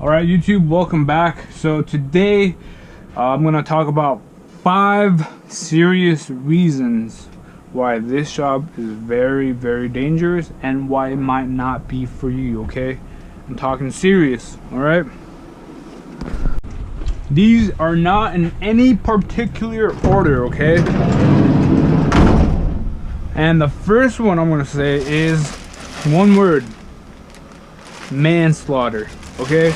All right, YouTube, welcome back. So today I'm gonna talk about 5 serious reasons why this job is very, very dangerous and why it might not be for you. Okay, I'm talking serious. All right, these are not in any particular order. Okay, and the first one I'm gonna say is one word: manslaughter. Okay,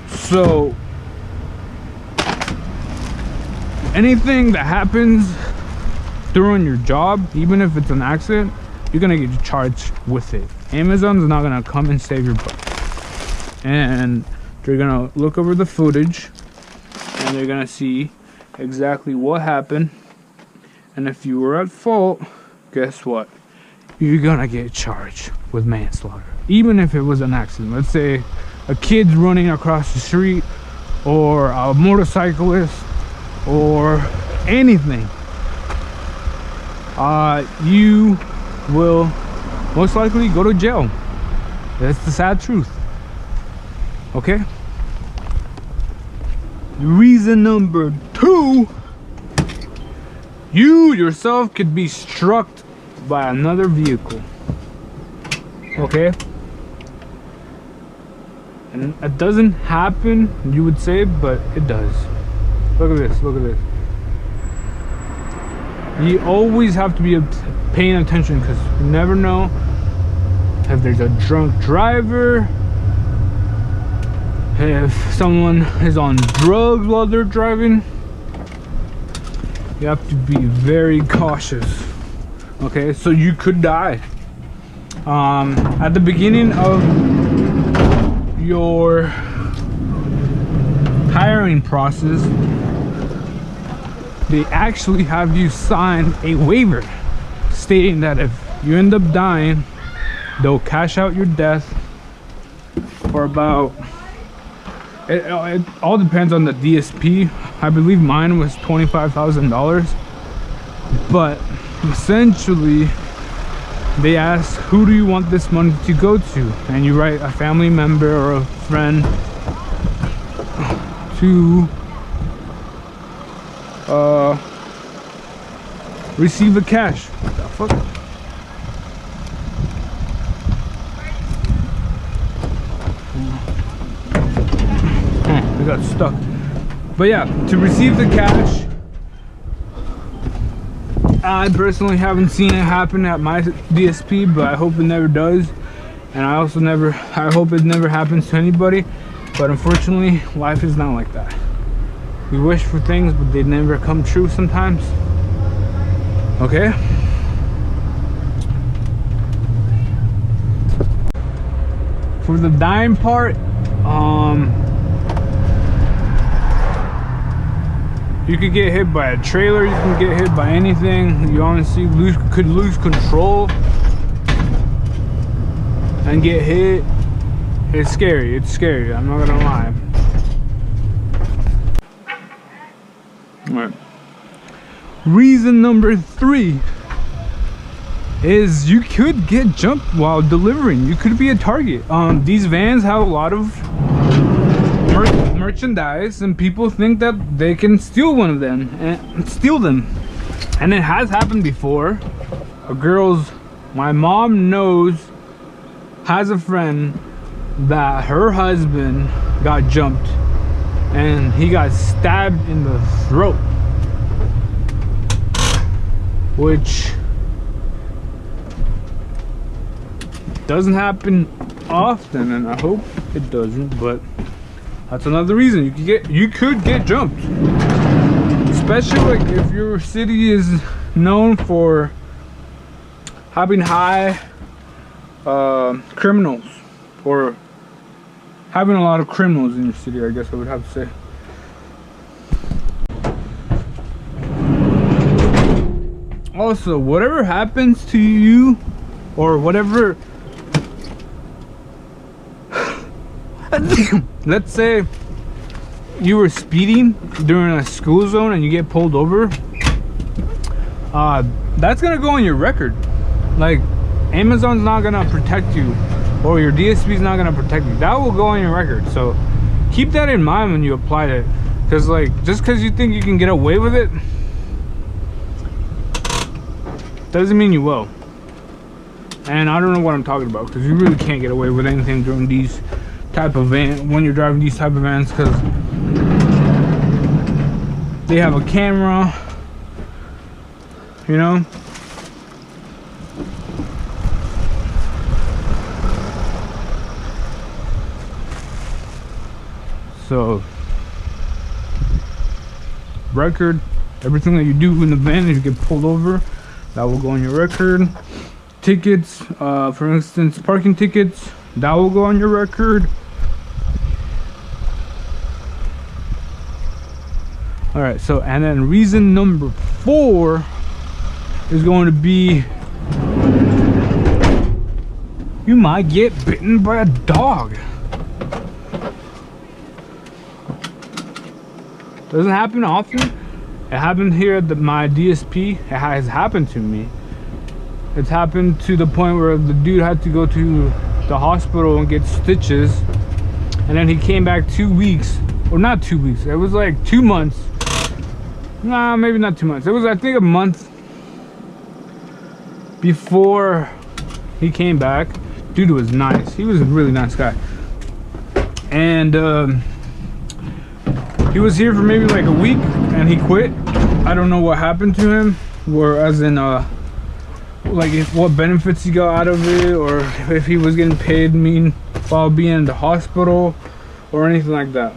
so anything that happens during your job, even if it's an accident, you're gonna get charged with it. Amazon's not gonna come and save your butt, and they're gonna look over the footage and they're gonna see exactly what happened, and if you were at fault, guess what? You're gonna get charged with manslaughter, even if it was an accident. Let's say a kid's running across the street, or a motorcyclist, or anything. You will most likely go to jail. That's the sad truth. Okay? Reason number 2, you yourself could be struck by another vehicle. Okay? And it doesn't happen, you would say, but it does. Look at this, look at this. You always have to be paying attention, because you never know if there's a drunk driver, if someone is on drugs while they're driving. You have to be very cautious. Okay, so you could die. At the beginning of your hiring process, they actually have you sign a waiver stating that if you end up dying, they'll cash out your death for about, it all depends on the DSP. I believe mine was $25,000, but essentially they ask, who do you want this money to go to? And you write a family member or a friend to receive the cash. What the fuck? We got stuck. But yeah, to receive the cash. I personally haven't seen it happen at my DSP, but I hope it never does. And I also I hope it never happens to anybody. But unfortunately, life is not like that. We wish for things, but they never come true sometimes. Okay? For the dying part, you could get hit by a trailer, you can get hit by anything. You honestly could lose control and get hit. It's scary, I'm not gonna lie. Alright. Reason number 3 is you could get jumped while delivering. You could be a target. These vans have a lot of merchandise, and people think that they can steal one of them and steal them. And it has happened before. My mom knows, has a friend that her husband got jumped and he got stabbed in the throat, which doesn't happen often, and I hope it doesn't, but that's another reason you could get jumped, especially like if your city is known for having high criminals, or having a lot of criminals in your city, I guess I would have to say. Also, whatever happens to you, or whatever, let's say you were speeding during a school zone and you get pulled over, that's gonna go on your record. Like, Amazon's not gonna protect you, or your DSP is not gonna protect you. That will go on your record. So keep that in mind when you apply it, because like just because you think you can get away with it doesn't mean you will. And I don't know what I'm talking about, because you really can't get away with anything during these type of van, when you're driving these type of vans, because they have a camera, you know. So record, everything that you do in the van, if you get pulled over, that will go on your record. Tickets, for instance, parking tickets, that will go on your record. All right, so and then reason number 4 is going to be you might get bitten by a dog. Doesn't happen often. It happened here at my DSP. It has happened to me. It's happened to the point where the dude had to go to the hospital and get stitches, and then he came back 2 weeks, or not 2 weeks, it was like 2 months. Nah, maybe not 2 months. It was, I think, a month before he came back. Dude was nice. He was a really nice guy. And he was here for maybe like a week and he quit. I don't know what happened to him, or as in like what benefits he got out of it, or if he was getting paid while being in the hospital or anything like that.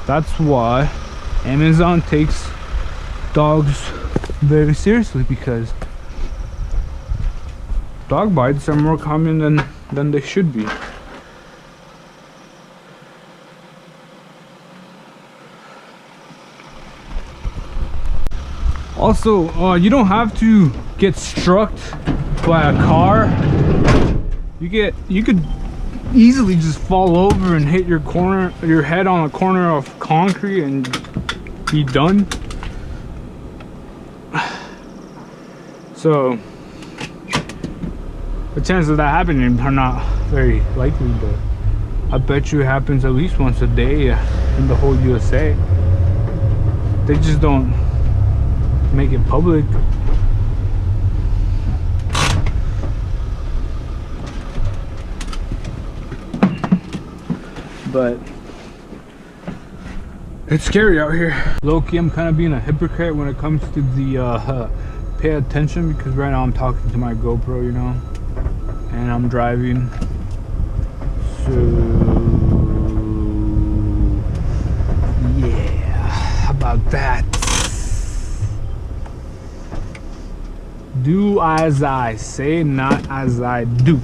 That's why Amazon takes dogs very seriously, because dog bites are more common than they should be. Also, you don't have to get struck by a car. You could easily just fall over and hit your head on a corner of concrete and be done. So the chances of that happening are not very likely, but I bet you it happens at least once a day in the whole USA. They just don't make it public. But it's scary out here. Low-key, I'm kind of being a hypocrite when it comes to the pay attention, because right now I'm talking to my GoPro, you know, and I'm driving. So yeah, how about that? Do as I say, not as I do.